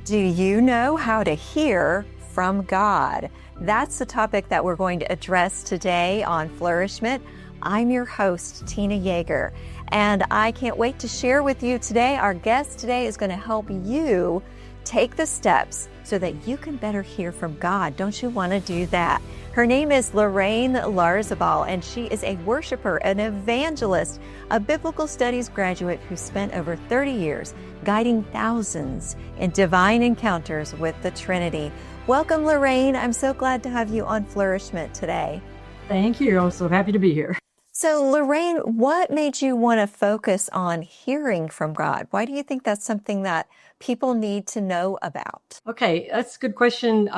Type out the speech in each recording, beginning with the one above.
Do you know how to hear from God? That's the topic that we're going to address today on Flourish-Meant. I'm your host, Tina Yeager, and I can't wait to share with you today. Our guest today is going to help you take the steps so that you can better hear from God. Don't you want to do that? Her name is Lorraine Larzabal, and she is a worshiper, an evangelist, a biblical studies graduate who spent over 30 years guiding thousands in divine encounters with the Trinity. Welcome, Lorraine. I'm so glad to have you on Flourish-Meant today. Thank you. I'm so happy to be here. So, Lorraine, what made you want to focus on hearing from God? Why do you think that's something that people need to know about? Okay, that's a good question.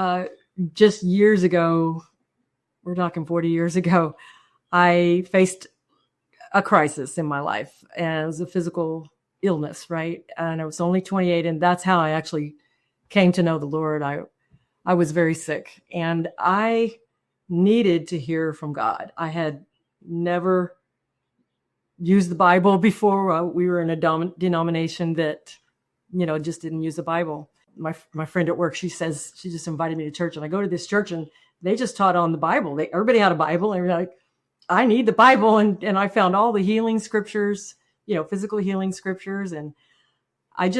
Just years ago, we're talking 40 years ago, I faced a crisis in my life, and it was a physical illness, right? And I was only 28, and that's how I actually came to know the Lord. I was very sick, and I needed to hear from God. I had never used the Bible before. We were in a denomination that, just didn't use the Bible. My friend at work, she says, she just invited me to church, and I go to this church and they just taught on the Bible. Everybody had a Bible, and we're like, I need the Bible. And I found all the healing scriptures, physical healing scriptures. And I was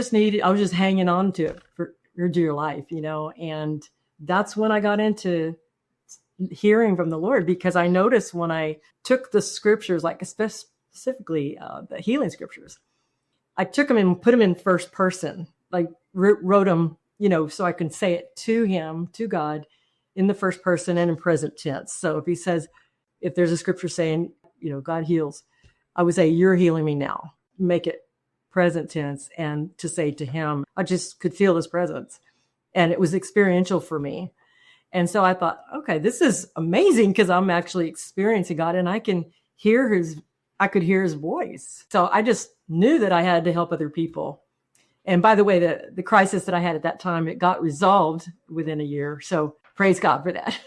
just hanging on to it for dear life, and that's when I got into hearing from the Lord, because I noticed when I took the scriptures, like specifically the healing scriptures, I took them and put them in first person, like wrote them, so I can say it to him, to God, in the first person and in present tense. So if there's a scripture saying, God heals, I would say, you're healing me now. Make it present tense, and to say to him, I just could feel his presence. And it was experiential for me. And so I thought, okay, this is amazing, because I'm actually experiencing God, and I could hear his voice. So I just knew that I had to help other people. And by the way, the crisis that I had at that time, it got resolved within a year. So praise God for that.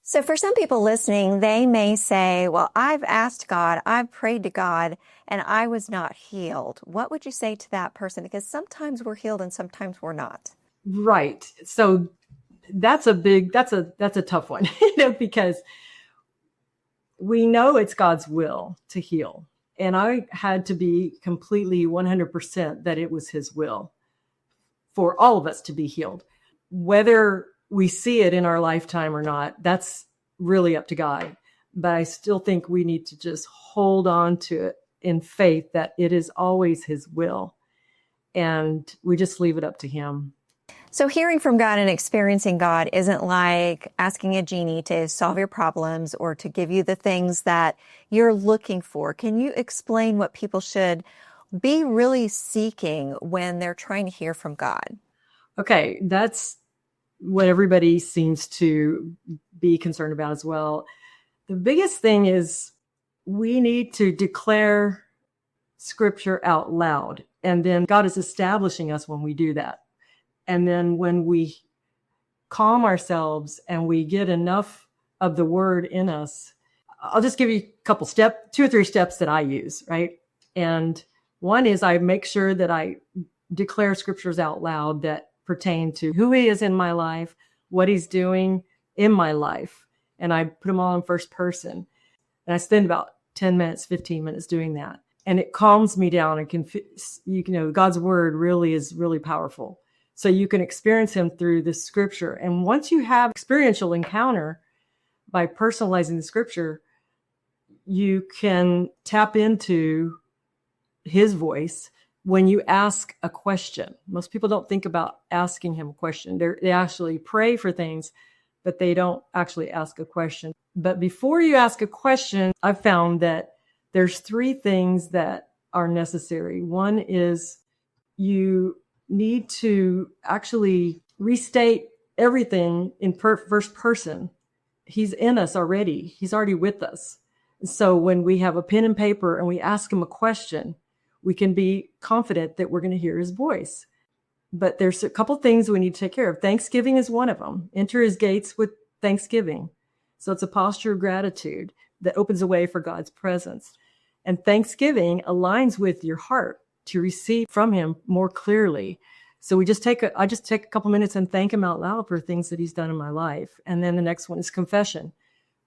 So for some people listening, they may say, well, I've asked God, I've prayed to God, and I was not healed. What would you say to that person? Because sometimes we're healed and sometimes we're not. Right. So that's a tough one, because we know it's God's will to heal. And I had to be completely 100% that it was his will for all of us to be healed. Whether we see it in our lifetime or not, that's really up to God. But I still think we need to just hold on to it in faith that it is always his will. And we just leave it up to him. So hearing from God and experiencing God isn't like asking a genie to solve your problems or to give you the things that you're looking for. Can you explain what people should be really seeking when they're trying to hear from God? Okay, that's what everybody seems to be concerned about as well. The biggest thing is we need to declare scripture out loud. And then God is establishing us when we do that. And then when we calm ourselves and we get enough of the word in us, I'll just give you a couple two or three steps that I use, right? And one is I make sure that I declare scriptures out loud that pertain to who he is in my life, what he's doing in my life. And I put them all in first person. And I spend about 10 minutes, 15 minutes doing that. And it calms me down and God's word really is really powerful. So you can experience him through the scripture. And once you have experiential encounter by personalizing the scripture, you can tap into his voice when you ask a question. Most people don't think about asking him a question. They actually pray for things, but they don't actually ask a question. But before you ask a question, I've found that there's three things that are necessary. One is you need to actually restate everything in first person. He's in us already. He's already with us. So when we have a pen and paper and we ask him a question, we can be confident that we're going to hear his voice. But there's a couple things we need to take care of. Thanksgiving is one of them. Enter his gates with thanksgiving. So it's a posture of gratitude that opens a way for God's presence. And thanksgiving aligns with your heart to receive from him more clearly. So I just take a couple minutes and thank him out loud for things that he's done in my life. And then the next one is confession.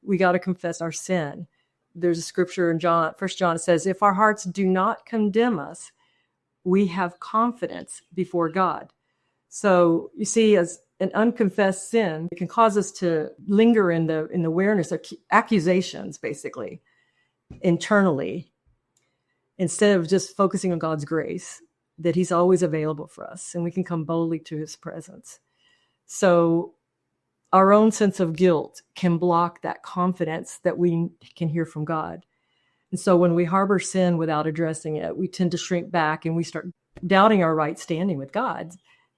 We got to confess our sin. There's a scripture in First John says, if our hearts do not condemn us, we have confidence before God. So you see, as an unconfessed sin, it can cause us to linger in the awareness of accusations, basically, internally, instead of just focusing on God's grace, that he's always available for us, and we can come boldly to his presence. So our own sense of guilt can block that confidence that we can hear from God. And so when we harbor sin without addressing it, we tend to shrink back and we start doubting our right standing with God.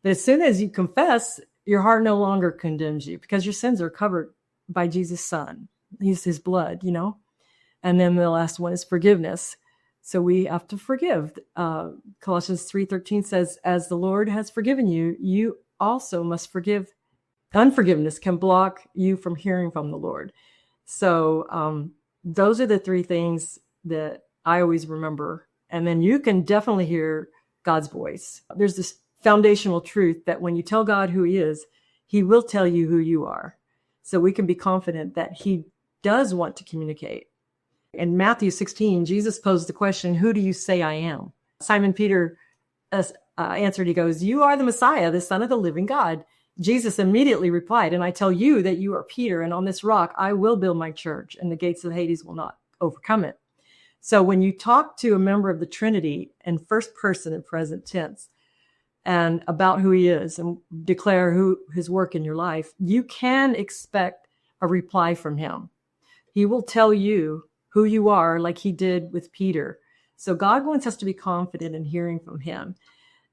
But as soon as you confess, your heart no longer condemns you because your sins are covered by Jesus' Son. He's his blood, And then the last one is forgiveness. So we have to forgive. Colossians 3:13 says, as the Lord has forgiven you, you also must forgive. Unforgiveness can block you from hearing from the Lord. So those are the three things that I always remember. And then you can definitely hear God's voice. There's this foundational truth that when you tell God who he is, he will tell you who you are. So we can be confident that he does want to communicate. In Matthew 16, Jesus posed the question, who do you say I am? Simon Peter answered, he goes, you are the Messiah, the Son of the living God. Jesus immediately replied, and I tell you that you are Peter, and on this rock I will build my church, and the gates of Hades will not overcome it. So when you talk to a member of the Trinity in first person and present tense, and about who he is and declare his work in your life, you can expect a reply from him. He will tell you who you are like he did with Peter. So God wants us to be confident in hearing from him.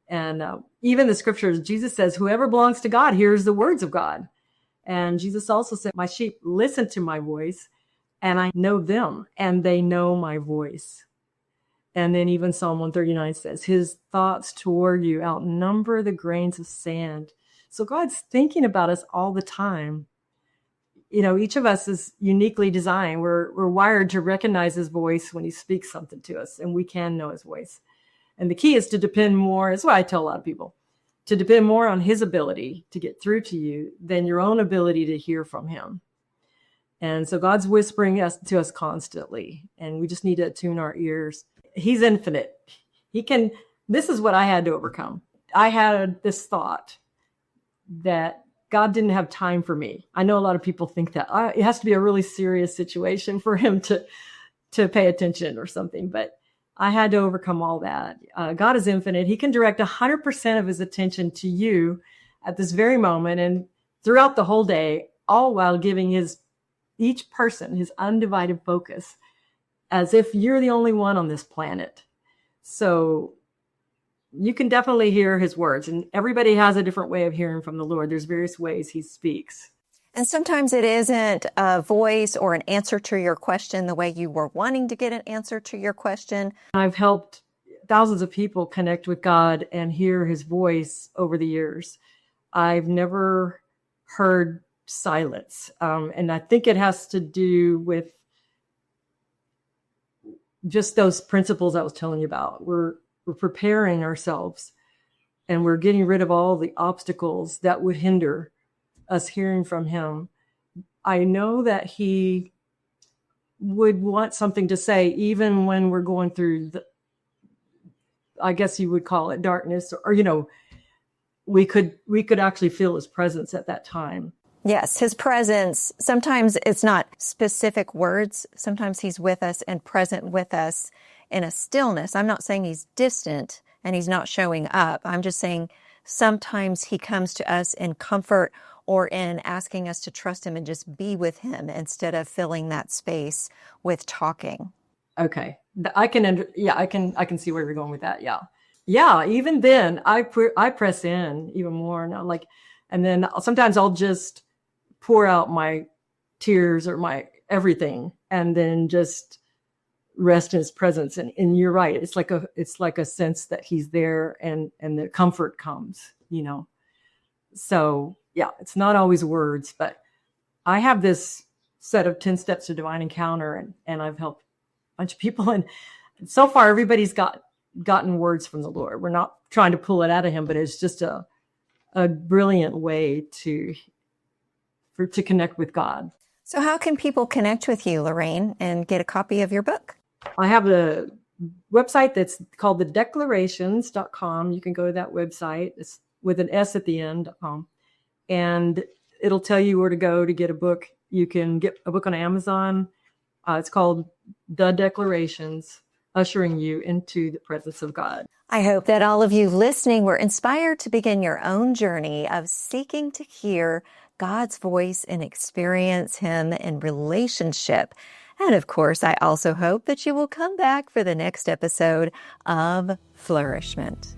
And even the scriptures, Jesus says, whoever belongs to God hears the words of God. And Jesus also said, my sheep listen to my voice, and I know them, and they know my voice. And then even Psalm 139 says, his thoughts toward you outnumber the grains of sand. So God's thinking about us all the time. Each of us is uniquely designed. We're wired to recognize his voice when he speaks something to us, and we can know his voice. And the key is to depend more, that's what I tell a lot of people, to depend more on his ability to get through to you than your own ability to hear from him. And so God's whispering to us constantly, and we just need to attune our ears. He's infinite. This is what I had to overcome. I had this thought that God didn't have time for me. I know a lot of people think that it has to be a really serious situation for him to pay attention or something, but I had to overcome all that. God is infinite. He can direct 100% of his attention to you at this very moment and throughout the whole day, all while giving each person his undivided focus as if you're the only one on this planet. So you can definitely hear his words, and everybody has a different way of hearing from the Lord. There's various ways he speaks. And sometimes it isn't a voice or an answer to your question the way you were wanting to get an answer to your question. I've helped thousands of people connect with God and hear his voice over the years. I've never heard silence. And I think it has to do with just those principles I was telling you about. We're preparing ourselves, and we're getting rid of all the obstacles that would hinder us hearing from him. I know that he would want something to say, even when we're going through I guess you would call it darkness, or we could actually feel his presence at that time. Yes, his presence. Sometimes it's not specific words. Sometimes he's with us and present with us in a stillness. I'm not saying he's distant and he's not showing up. I'm just saying sometimes he comes to us in comfort or in asking us to trust him and just be with him instead of filling that space with talking. Okay. I can see where you're going with that. Yeah. Even then I press in even more, and then sometimes I'll just pour out my tears or my everything, and then just rest in his presence. And you're right. It's like a sense that he's there, and the comfort comes, So yeah, it's not always words, but I have this set of 10 steps to divine encounter, and I've helped a bunch of people. And so far, everybody's got gotten words from the Lord. We're not trying to pull it out of him, but it's just a brilliant way to connect with God. So how can people connect with you, Lorraine, and get a copy of your book? I have a website that's called thedeclarations.com. You can go to that website. It's with an S at the end. And it'll tell you where to go to get a book. You can get a book on Amazon. It's called The Declarations, Ushering You into the Presence of God. I hope that all of you listening were inspired to begin your own journey of seeking to hear God's voice and experience him in relationship. And of course, I also hope that you will come back for the next episode of Flourish-Meant.